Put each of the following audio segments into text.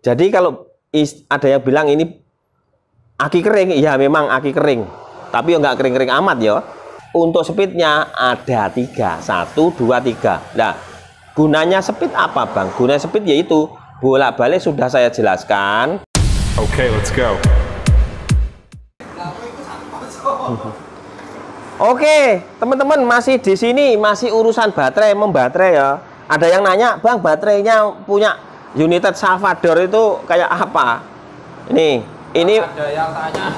Jadi kalau ada yang bilang ini aki kering, ya memang aki kering, tapi nggak kering-kering amat ya. Untuk speednya ada 3, 1, 2, 3. Nah, gunanya speed apa Bang? Gunanya speed yaitu bolak-balik sudah saya jelaskan. Oke, let's go. Oke, teman-teman, masih di sini, masih urusan baterai, membaterai ya. Ada yang nanya, Bang, baterainya punya United Salvador itu kayak apa? Ini ada yang tanya.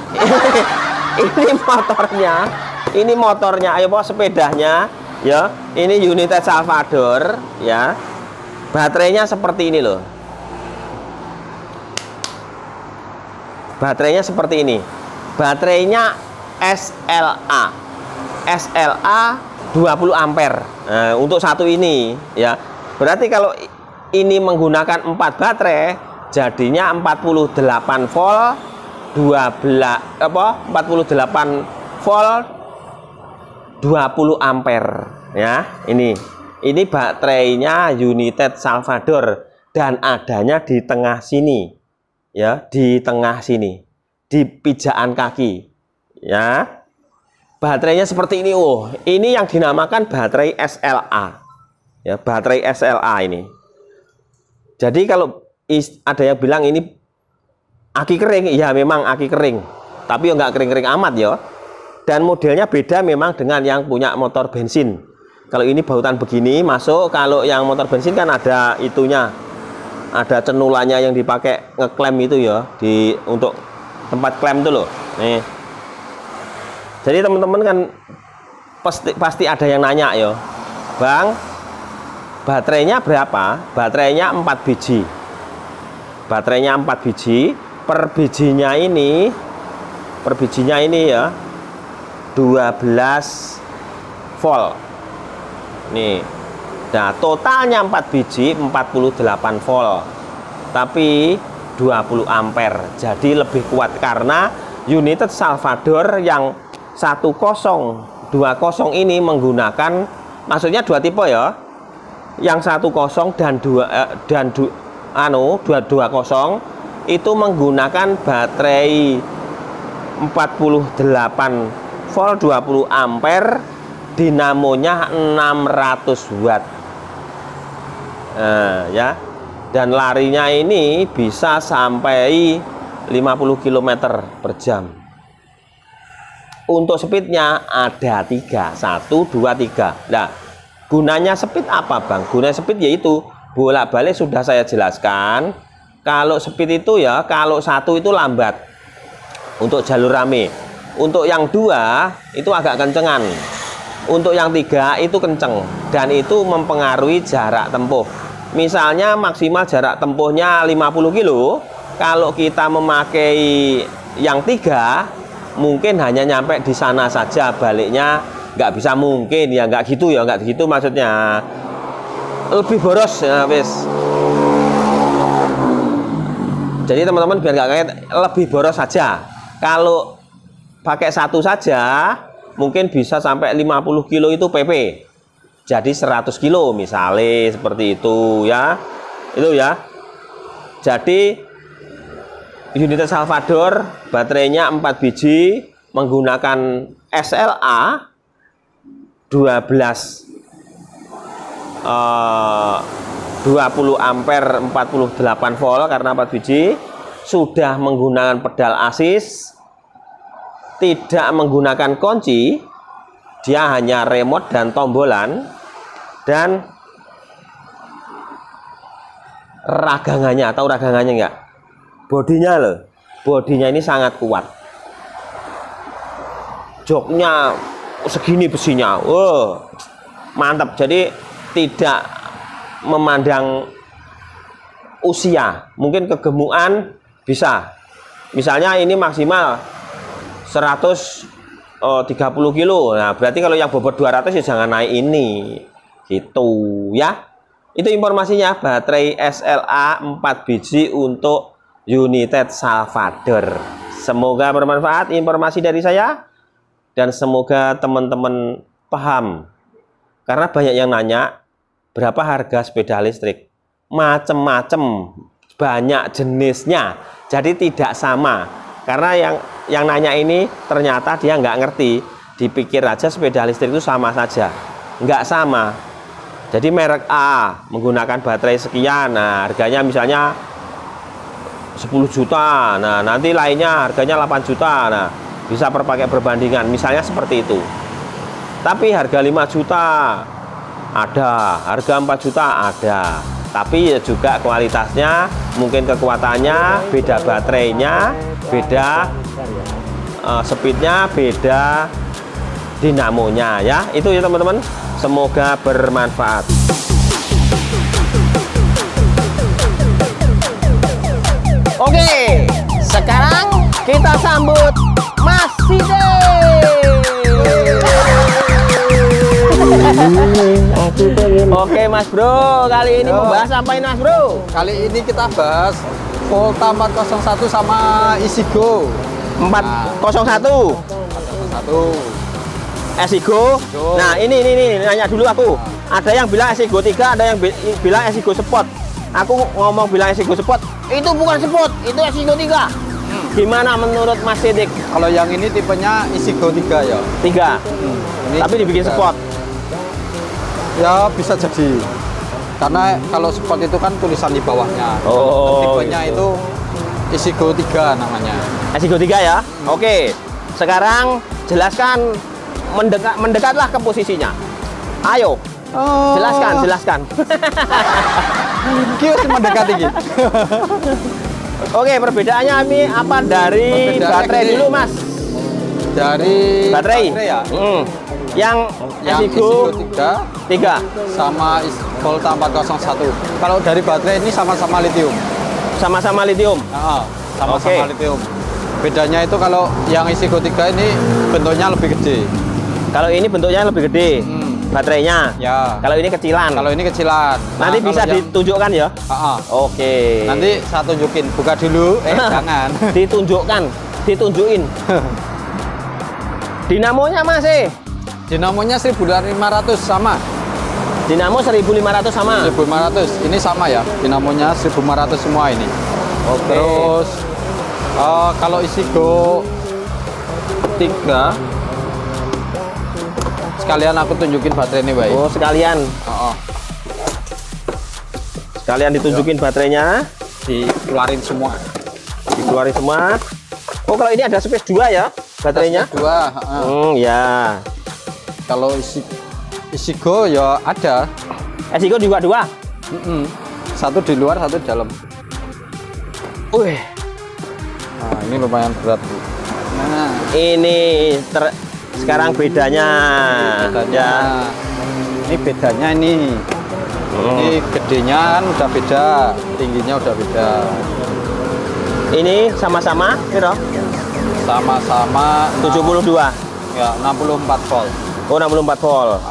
Ini motornya, ayo bawa sepedanya ya. Ini United Salvador ya. Baterainya seperti ini loh. Baterainya seperti ini. Baterainya SLA 20 ampere. Nah, untuk satu ini ya. Berarti kalau ini menggunakan 4 baterai jadinya 48 volt 48 volt 20 ampere ya. Ini baterainya United Salvador dan adanya di tengah sini ya, di tengah sini, di pijakan kaki ya. Baterainya seperti ini. Oh, ini yang dinamakan baterai SLA ya, baterai SLA ini. Jadi kalau ada yang bilang ini aki kering, ya memang aki kering, tapi nggak kering-kering amat ya. Dan modelnya beda memang dengan yang punya motor bensin. Kalau ini bahutan begini masuk, kalau yang motor bensin kan ada itunya, ada cenulannya yang dipakai ngeklem itu ya, untuk tempat klem itu loh. Nih. Jadi teman-teman kan pasti ada yang nanya ya, Bang, baterainya berapa? Baterainya 4 biji. Baterainya 4 biji. Per bijinya ini ya 12 volt nih. Nah, totalnya 4 biji 48 volt tapi 20 ampere, jadi lebih kuat karena United Salvador yang 1020 ini menggunakan, maksudnya 2 tipe ya, yang 10 dan 220 itu menggunakan baterai 48 volt 20 ampere, dinamonya 600 watt ya, dan larinya ini bisa sampai 50 km per jam. Untuk speednya ada 3, 1, 2, 3. Nah, gunanya speed apa Bang? Gunanya speed yaitu bolak-balik sudah saya jelaskan. Kalau speed itu ya, kalau 1 itu lambat untuk jalur rame, untuk yang 2 itu agak kencengan, untuk yang 3 itu kenceng, dan itu mempengaruhi jarak tempuh. Misalnya maksimal jarak tempuhnya 50 kilo, kalau kita memakai yang 3 mungkin hanya nyampe di sana saja, baliknya nggak bisa, mungkin ya, nggak gitu ya, nggak gitu maksudnya, lebih boros ya, wis. Jadi teman-teman biar nggak kaget, lebih boros saja. Kalau pakai 1 saja mungkin bisa sampai 50 kilo itu PP, jadi 100 kilo misalnya, seperti itu ya. Itu ya. Jadi United Salvador baterainya 4 biji menggunakan SLA 20 ampere 48 volt karena 4 biji, sudah menggunakan pedal assist, tidak menggunakan kunci, dia hanya remote dan tombolan, dan ragangannya, tahu ragangannya enggak? Bodinya loh, bodinya ini sangat kuat, joknya segini besinya, wow, mantap. Jadi tidak memandang usia, mungkin kegemukan bisa. Misalnya ini maksimal 130 kilo. Nah, berarti kalau yang bobot 200 ya jangan naik ini. Gitu ya. Itu informasinya, baterai SLA 4 biji untuk United Salvador. Semoga bermanfaat informasi dari saya, dan semoga teman-teman paham. Karena banyak yang nanya berapa harga sepeda listrik. Macem-macem banyak jenisnya, jadi tidak sama. Karena yang nanya ini ternyata dia nggak ngerti, dipikir aja sepeda listrik itu sama saja, nggak sama. Jadi merek A menggunakan baterai sekian, nah harganya misalnya 10 juta, nah nanti lainnya harganya 8 juta, nah bisa pakai perbandingan, misalnya seperti itu. Tapi harga 5 juta ada, harga 4 juta ada, tapi juga kualitasnya, mungkin kekuatannya, beda baterainya, beda speednya, beda dinamonya ya. Itu ya teman-teman, semoga bermanfaat. Oke, sekarang kita sambut Mas Side. Oke Mas Bro, kali ini membahas apa ini Mas Bro? Kali ini kita bahas Volta 401 sama Isigo 401 Esigo. Nah ini nanya dulu aku. Ada yang bilang Esigo 3, ada yang bilang Esigo Sport. Aku ngomong bilang Esigo Sport, itu bukan Sport, itu Esigo 3. Gimana menurut Mas Sidik? Kalau yang ini tipenya Isigo 3 ya. 3. Tapi dibikin Sport. Ya bisa jadi. Karena kalau Sport itu kan tulisan di bawahnya. Oh. Tipenya itu Isigo 3 namanya. Esigo 3 ya. Oke. Sekarang jelaskan, mendekatlah ke posisinya. Ayo. Jelaskan. Kios mendekati gitu. Oke, perbedaannya ini apa dari baterai ini, dulu, Mas? Dari baterai ya. Yang Esigo 3 sama Volta 401. Kalau dari baterai ini sama-sama lithium. Sama-sama lithium. Sama-sama lithium. Bedanya itu kalau yang Isigo 3 ini bentuknya lebih gede. Kalau ini bentuknya lebih gede. Baterainya. Ya. Kalau ini kecilan. Kalau ini kecilan. Nanti bisa ditunjukkan ya? Oke. Nanti saya tunjukin. Buka dulu. Jangan. Ditunjukin. Dinamonya Mas Dinamonya 1500 sama. Dinamo 1500 sama. 1500. Ini sama ya. Dinamonya 1500 semua ini. Oke. Terus kalau Isigo 3 sekalian aku tunjukin baterai ini, baik. Oh, sekalian. Sekalian ditunjukin baterainya. Dikeluarin semua. Dikeluarin semua. Oh, kalau ini ada space 2 ya baterainya? Space 2. Ya. Kalau Isigo ya ada. Esigo juga 2. Satu di luar, satu di dalam. Wih. Nah, ini lumayan berat. Nah, ini sekarang bedanya. Ini bedanya ini. Ini gedenya kan udah beda, tingginya udah beda. Ini sama-sama, Sama-sama 72. Ya, 64 volt. Oh, 64 volt.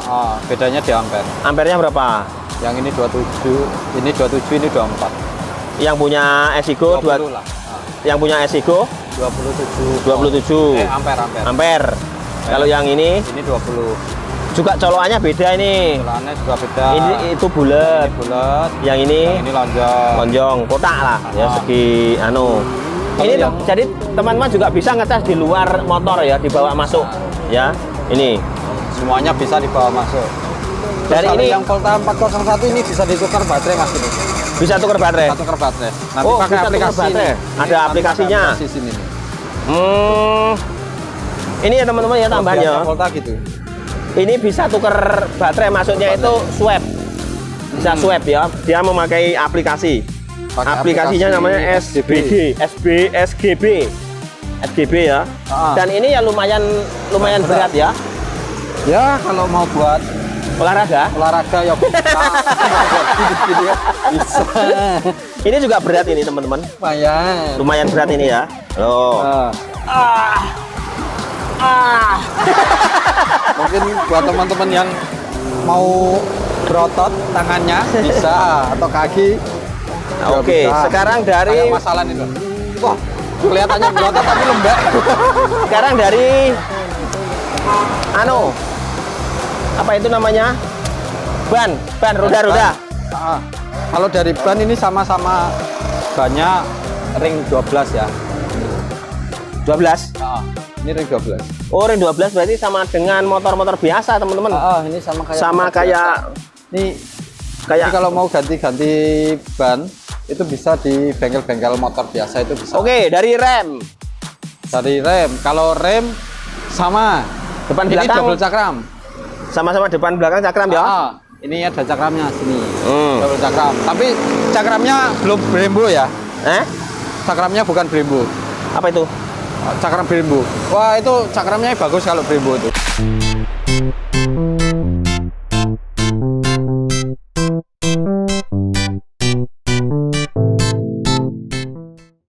Bedanya di ampere. Ampernya berapa? Yang ini 27, ini 27, ini 24. Yang punya Esigo 20 lah. Yang punya Esigo 27. Ampere. Kalau yang ini 20. juga colokannya beda ini. Colokannya juga beda. Ini itu bulat. Yang ini lonjong, kotak lah. Ya segi Ini jadi teman-teman juga bisa ngecas di luar motor ya, dibawa masuk. Ya, ini semuanya bisa dibawa masuk. Dari ini yang Volta 401 ini bisa ditukar baterai Mas ini. Bisa tukar baterai. Nanti pakai aplikasi baterai. Ada aplikasinya. Sini. Ini ya teman-teman ya tambahnya. Volta gitu. Ini bisa tukar baterai, maksudnya itu swap. Bisa swap ya. Dia memakai aplikasi. Aplikasinya namanya SGB ya. Dan ini ya lumayan berat ya. Ya kalau mau buat olahraga ya bisa. Bisa. Ini juga berat ini teman-teman. Lumayan berat ini ya. Loh. Mungkin buat teman-teman yang mau berotot tangannya bisa, atau kaki. Oke, sekarang dari masalah ini loh. Wah, kelihatannya berotot tapi lembek. Sekarang dari apa itu namanya? Ban roda-roda. Kalau dari ban ini sama-sama bannya ring 12 ya. 12. Ini ring 12. Oh, ring 12 berarti sama dengan motor-motor biasa, teman-teman. Ini Sama kayak ini kayak kalau mau ganti-ganti ban itu bisa di bengkel-bengkel motor biasa itu bisa. Oke, dari rem. Dari rem. Kalau rem sama Depan ini belakang. double cakram. Sama-sama depan belakang cakram ya. Ini ada cakramnya sini. Double cakram. Tapi cakramnya belum Brembo ya. Cakramnya bukan Brembo. Apa itu? Cakram Brembo. Wah, itu cakramnya bagus kalau Brembo itu.